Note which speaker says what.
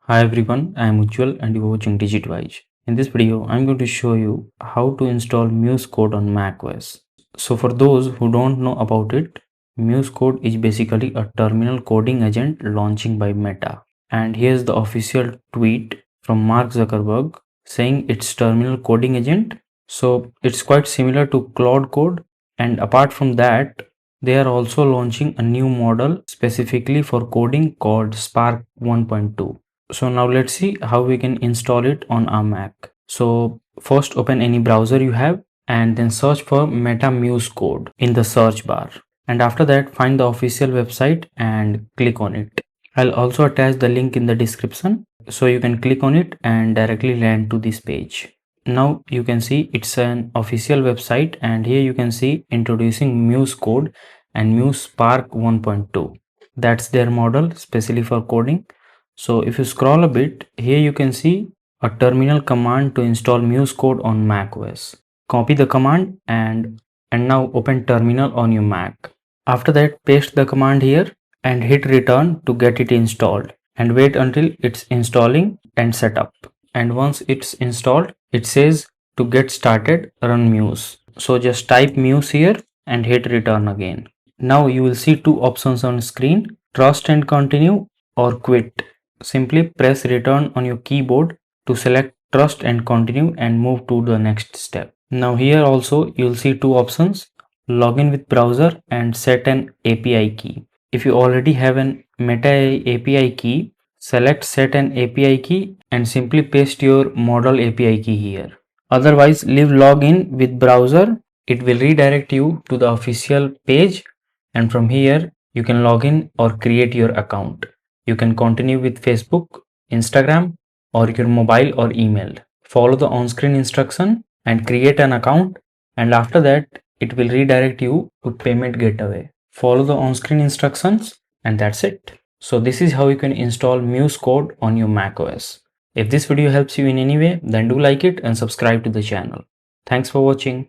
Speaker 1: Hi everyone, I am Ujjwal and you are watching DigitWise. In this video, I am going to show you how to install Muse code on macOS. So for those who don't know about it, Muse code is basically a terminal coding agent launching by Meta. And here's the official tweet from Mark Zuckerberg saying it's terminal coding agent. So it's quite similar to Claude Code, and apart from that, they are also launching a new model specifically for coding called Spark 1.2. So now let's see how we can install it on our Mac. So first open any browser you have and then search for Meta Muse code in the search bar. And after that find the official website and click on it. I'll also attach the link in the description so you can click on it and directly land to this page. Now you can see it's an official website and here you can see introducing Muse code and Muse Spark 1.2. That's their model specially for coding. So if you scroll a bit, here you can see a terminal command to install Muse code on macOS. Copy the command and now open terminal on your Mac. After that, paste the command here and hit return to get it installed and wait until it's installing and set up. And once it's installed, it says to get started, run Muse. So just type Muse here and hit return again. Now you will see two options on screen, trust and continue or quit. Simply press return on your keyboard to select trust and continue and move to the next step. Now here also you'll see two options, login with browser and set an API key. If you already have an Meta API key, select set an API key and simply paste your model API key here. Otherwise leave login with browser. It will redirect you to the official page and from here you can log in or create your account. You can continue with Facebook, Instagram, or your mobile or email. Follow the on-screen instruction and create an account, and after that it will redirect you to payment gateway. Follow the on-screen instructions and that's it. So this is how you can install Muse code on your macOS. If this video helps you in any way, then do like it and subscribe to the channel. Thanks for watching.